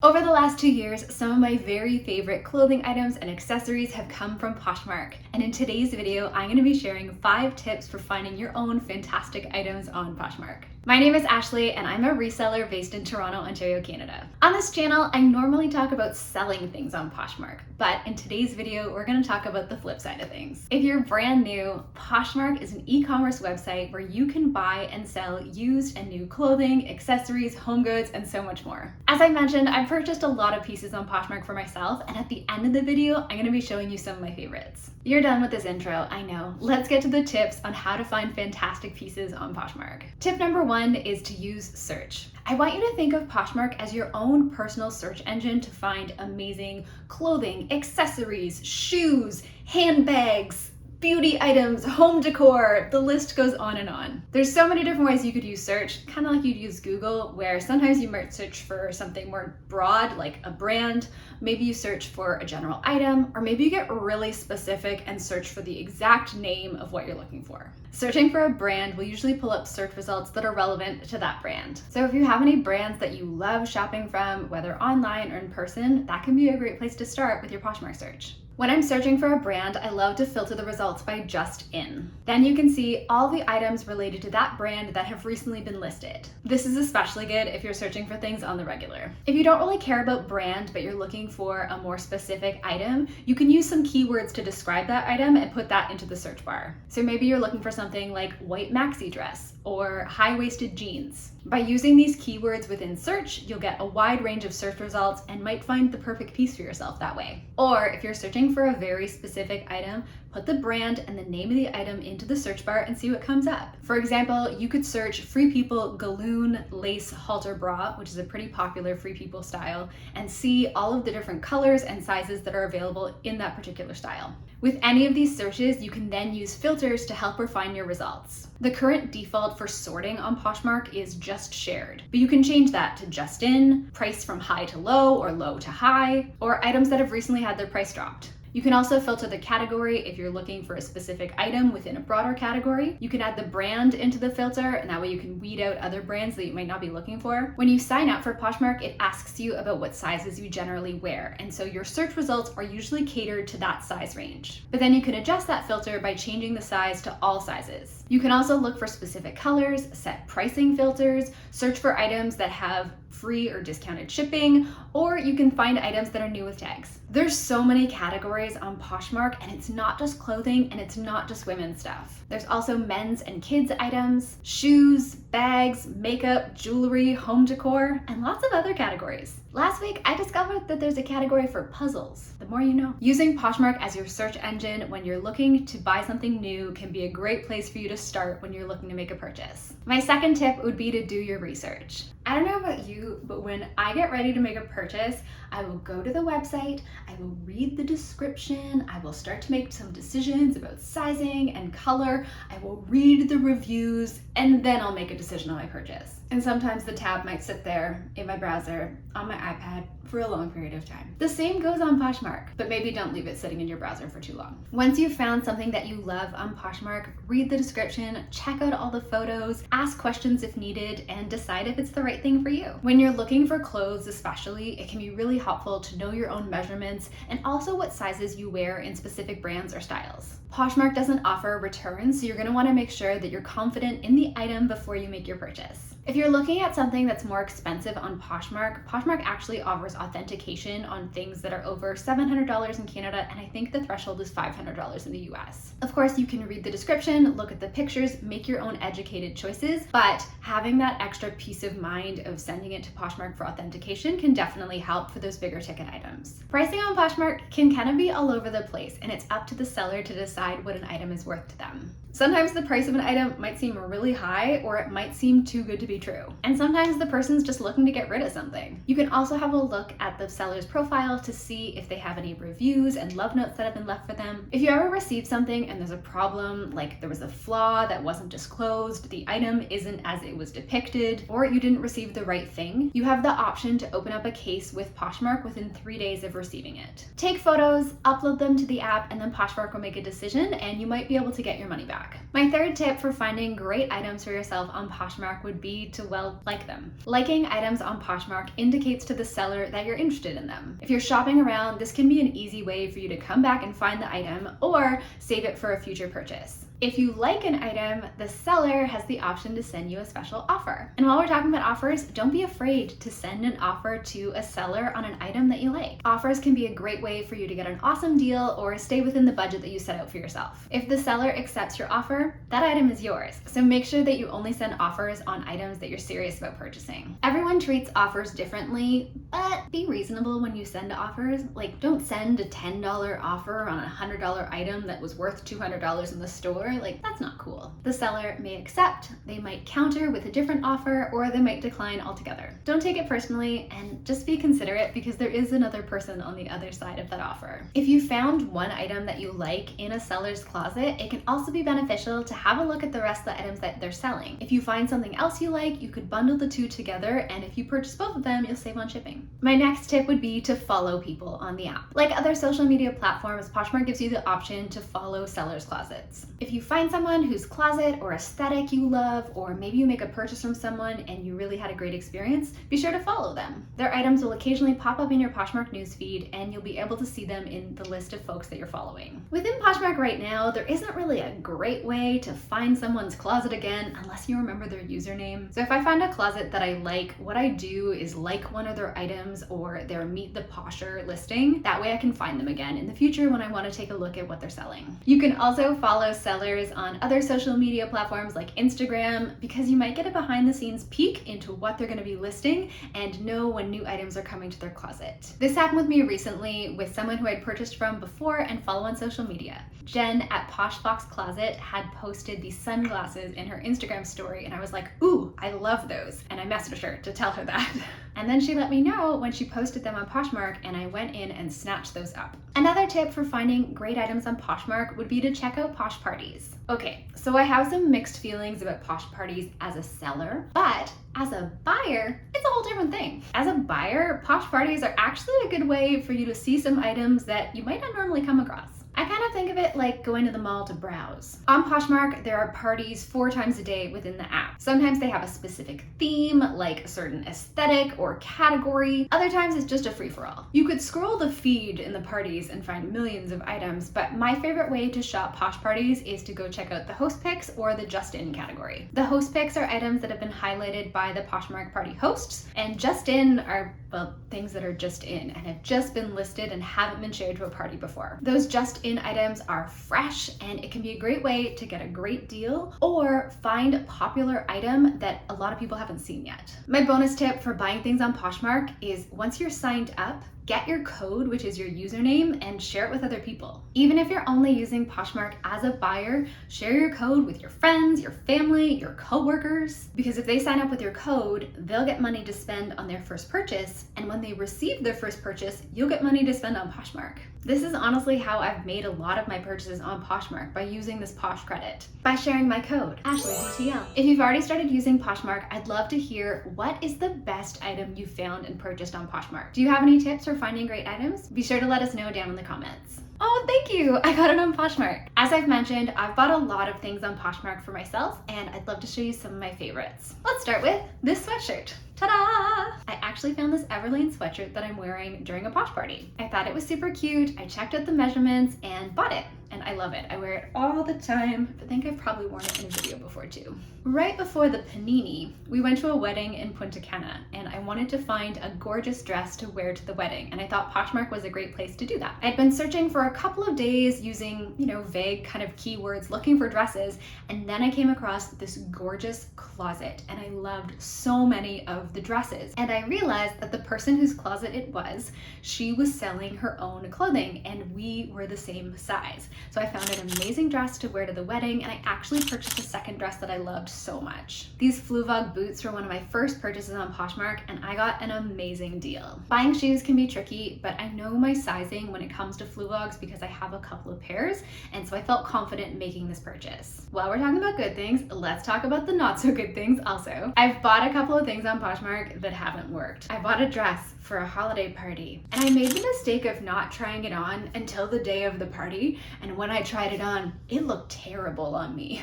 Over the last 2 years, some of my very favorite clothing items and accessories have come from Poshmark, and in today's video, I'm going to be sharing 5 tips for finding your own fantastic items on Poshmark. My name is Ashley, and I'm a reseller based in Toronto, Ontario, Canada. On this channel, I normally talk about selling things on Poshmark, but in today's video, we're going to talk about the flip side of things. If you're brand new, Poshmark is an e-commerce website where you can buy and sell used and new clothing, accessories, home goods, and so much more. As I mentioned, I've purchased a lot of pieces on Poshmark for myself, and at the end of the video, I'm going to be showing you some of my favorites. You're done with this intro, I know. Let's get to the tips on how to find fantastic pieces on Poshmark. Tip number 1 is to use search. I want you to think of Poshmark as your own personal search engine to find amazing clothing, accessories, shoes, handbags, beauty items, home decor, the list goes on and on. There's so many different ways you could use search, kind of like you'd use Google, where sometimes you might search for something more broad, like a brand, maybe you search for a general item, or maybe you get really specific and search for the exact name of what you're looking for. Searching for a brand will usually pull up search results that are relevant to that brand. So if you have any brands that you love shopping from, whether online or in person, that can be a great place to start with your Poshmark search. When I'm searching for a brand, I love to filter the results by just in. Then you can see all the items related to that brand that have recently been listed. This is especially good if you're searching for things on the regular. If you don't really care about brand, but you're looking for a more specific item, you can use some keywords to describe that item and put that into the search bar. So maybe you're looking for something like white maxi dress or high-waisted jeans. By using these keywords within search, you'll get a wide range of search results and might find the perfect piece for yourself that way. Or if you're searching for a very specific item, put the brand and the name of the item into the search bar and see what comes up. For example, you could search Free People Galloon Lace Halter Bra, which is a pretty popular Free People style, and see all of the different colors and sizes that are available in that particular style. With any of these searches, you can then use filters to help refine your results. The current default for sorting on Poshmark is just shared, but you can change that to just in, price from high to low or low to high, or items that have recently had their price dropped. You can also filter the category if you're looking for a specific item within a broader category. You can add the brand into the filter, and that way you can weed out other brands that you might not be looking for. When you sign up for Poshmark, it asks you about what sizes you generally wear, and so your search results are usually catered to that size range. But then you can adjust that filter by changing the size to all sizes. You can also look for specific colors, set pricing filters, search for items that have free or discounted shipping, or you can find items that are new with tags. There's so many categories on Poshmark, and it's not just clothing and it's not just women's stuff. There's also men's and kids items, shoes, bags, makeup, jewelry, home decor, and lots of other categories. Last week, I discovered that there's a category for puzzles. The more you know. Using Poshmark as your search engine when you're looking to buy something new can be a great place for you to start when you're looking to make a purchase. My second tip would be to do your research. I don't know about you, but when I get ready to make a purchase, I will go to the website, I will read the description, I will start to make some decisions about sizing and color, I will read the reviews, and then I'll make a decision on my purchase. And sometimes the tab might sit there in my browser, on my iPad, for a long period of time. The same goes on Poshmark, but maybe don't leave it sitting in your browser for too long. Once you've found something that you love on Poshmark, read the description, check out all the photos, ask questions if needed, and decide if it's the right thing for you. When you're looking for clothes especially, it can be really helpful to know your own measurements and also what sizes you wear in specific brands or styles. Poshmark doesn't offer returns, so you're going to want to make sure that you're confident in the item before you make your purchase. If you're looking at something that's more expensive on Poshmark, Poshmark actually offers authentication on things that are over $700 in Canada, and I think the threshold is $500 in the US. Of course, you can read the description, look at the pictures, make your own educated choices, but having that extra peace of mind of sending it to Poshmark for authentication can definitely help for those bigger ticket items. Pricing on Poshmark can kind of be all over the place, and it's up to the seller to decide what an item is worth to them. Sometimes the price of an item might seem really high, or it might seem too good to be true. And sometimes the person's just looking to get rid of something. You can also have a look at the seller's profile to see if they have any reviews and love notes that have been left for them. If you ever receive something and there's a problem, like there was a flaw that wasn't disclosed, the item isn't as it was depicted, or you didn't receive the right thing, you have the option to open up a case with Poshmark within 3 days of receiving it. Take photos, upload them to the app, and then Poshmark will make a decision and you might be able to get your money back. My third tip for finding great items for yourself on Poshmark would be likely to, well, like them. Liking items on Poshmark indicates to the seller that you're interested in them. If you're shopping around, this can be an easy way for you to come back and find the item or save it for a future purchase. If you like an item, the seller has the option to send you a special offer. And while we're talking about offers, don't be afraid to send an offer to a seller on an item that you like. Offers can be a great way for you to get an awesome deal or stay within the budget that you set out for yourself. If the seller accepts your offer, that item is yours. So make sure that you only send offers on items that you're serious about purchasing. Everyone treats offers differently, but be reasonable when you send offers. Like, don't send a $10 offer on a $100 item that was worth $200 in the store. Like, that's not cool. The seller may accept, they might counter with a different offer, or they might decline altogether. Don't take it personally and just be considerate, because there is another person on the other side of that offer. If you found one item that you like in a seller's closet, it can also be beneficial to have a look at the rest of the items that they're selling. If you find something else you like, you could bundle the two together, and if you purchase both of them, you'll save on shipping. My next tip would be to follow people on the app. Like other social media platforms, Poshmark gives you the option to follow sellers' closets. If you find someone whose closet or aesthetic you love, or maybe you make a purchase from someone and you really had a great experience, be sure to follow them. Their items will occasionally pop up in your Poshmark newsfeed, and you'll be able to see them in the list of folks that you're following. Within Poshmark right now, there isn't really a great way to find someone's closet again unless you remember their username. So if I find a closet that I like, what I do is like one of their items or their Meet the Posher listing. That way I can find them again in the future when I want to take a look at what they're selling. You can also follow sellers on other social media platforms like Instagram, because you might get a behind the scenes peek into what they're going to be listing and know when new items are coming to their closet. This happened with me recently with someone who I'd purchased from before and follow on social media. Jen at Posh Fox Closet had posted these sunglasses in her Instagram story, and I was like, ooh, I love those. And I messaged her to tell her that. And then she let me know when she posted them on Poshmark, and I went in and snatched those up. Another tip for finding great items on Poshmark would be to check out Posh Parties. Okay, so I have some mixed feelings about Posh Parties as a seller, but as a buyer, it's a whole different thing. As a buyer, Posh Parties are actually a good way for you to see some items that you might not normally come across. I kind of think of it like going to the mall to browse. On Poshmark, there are parties 4 times a day within the app. Sometimes they have a specific theme, like a certain aesthetic or category. Other times it's just a free-for-all. You could scroll the feed in the parties and find millions of items, but my favorite way to shop Posh Parties is to go check out the host picks or the just in category. The host picks are items that have been highlighted by the Poshmark party hosts, and just in are, well, things that are just in and have just been listed and haven't been shared to a party before. Those just in items are fresh, and it can be a great way to get a great deal or find a popular item that a lot of people haven't seen yet. My bonus tip for buying things on Poshmark is, once you're signed up, get your code, which is your username, and share it with other people. Even if you're only using Poshmark as a buyer, share your code with your friends, your family, your coworkers, because if they sign up with your code, they'll get money to spend on their first purchase, and when they receive their first purchase, you'll get money to spend on Poshmark. This is honestly how I've made a lot of my purchases on Poshmark, by using this Posh credit, by sharing my code, AshleyDTL. If you've already started using Poshmark, I'd love to hear, what is the best item you found and purchased on Poshmark? Do you have any tips for finding great items? Be sure to let us know down in the comments. Oh, thank you! I got it on Poshmark. As I've mentioned, I've bought a lot of things on Poshmark for myself, and I'd love to show you some of my favorites. Let's start with this sweatshirt. Ta-da! I actually found this Everlane sweatshirt that I'm wearing during a Posh party. I thought it was super cute, I checked out the measurements, and bought it. And I love it. I wear it all the time. I think I've probably worn it in a video before too. Right before the panini, we went to a wedding in Punta Cana, and I wanted to find a gorgeous dress to wear to the wedding, and I thought Poshmark was a great place to do that. I'd been searching for a couple of days using, vague kind of keywords, looking for dresses, and then I came across this gorgeous closet, and I loved so many of the dresses. And I realized that the person whose closet it was, she was selling her own clothing, and we were the same size. So I found an amazing dress to wear to the wedding, and I actually purchased a second dress that I loved so much. These Fluvog boots were one of my first purchases on Poshmark, and I got an amazing deal. Buying shoes can be tricky, but I know my sizing when it comes to Fluvogs because I have a couple of pairs, and so I felt confident making this purchase. While we're talking about good things, let's talk about the not so good things also. I've bought a couple of things on Poshmark that haven't worked. I bought a dress for a holiday party, and I made the mistake of not trying it on until the day of the party, and and when I tried it on, it looked terrible on me.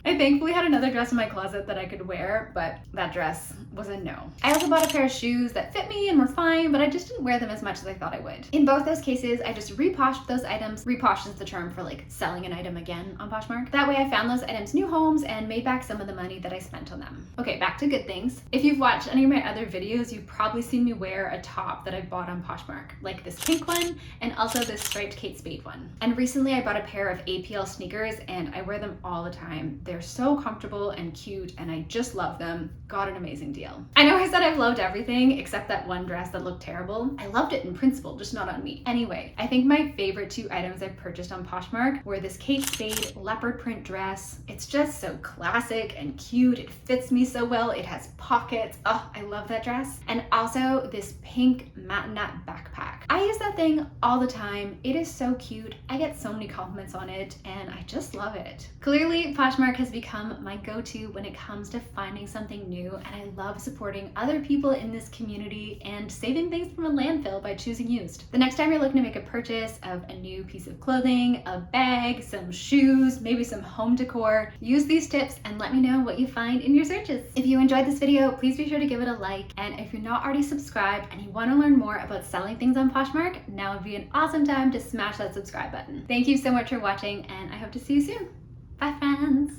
I thankfully had another dress in my closet that I could wear, but that dress was a no. I also bought a pair of shoes that fit me and were fine, but I just didn't wear them as much as I thought I would. In both those cases, I just reposhed those items. Reposh is the term for like selling an item again on Poshmark. That way I found those items new homes and made back some of the money that I spent on them. Okay, back to good things. If you've watched any of my other videos, you've probably seen me wear a top that I bought on Poshmark, like this pink one and also this striped Kate Spade one. And recently I bought a pair of APL sneakers and I wear them all the time. They're so comfortable and cute and I just love them. Got an amazing deal. I know I said I've loved everything except that one dress that looked terrible. I loved it in principle, just not on me. Anyway, I think my favorite two items I've purchased on Poshmark were this Kate Spade leopard print dress. It's just so classic and cute. It fits me so well. It has pockets. Oh, I love that dress. And also this pink matinette backpack. I use that thing all the time. It is so cute. I get so many compliments on it and I just love it. Clearly, Poshmark has become my go-to when it comes to finding something new, and I love supporting other people in this community and saving things from a landfill by choosing used. The next time you're looking to make a purchase of a new piece of clothing, a bag, some shoes, maybe some home decor, use these tips and let me know what you find in your searches. If you enjoyed this video, please be sure to give it a like, and if you're not already subscribed and you want to learn more about selling things on Poshmark, now would be an awesome time to smash that subscribe button. Thank you so much for watching, and I hope to see you soon. Bye, friends!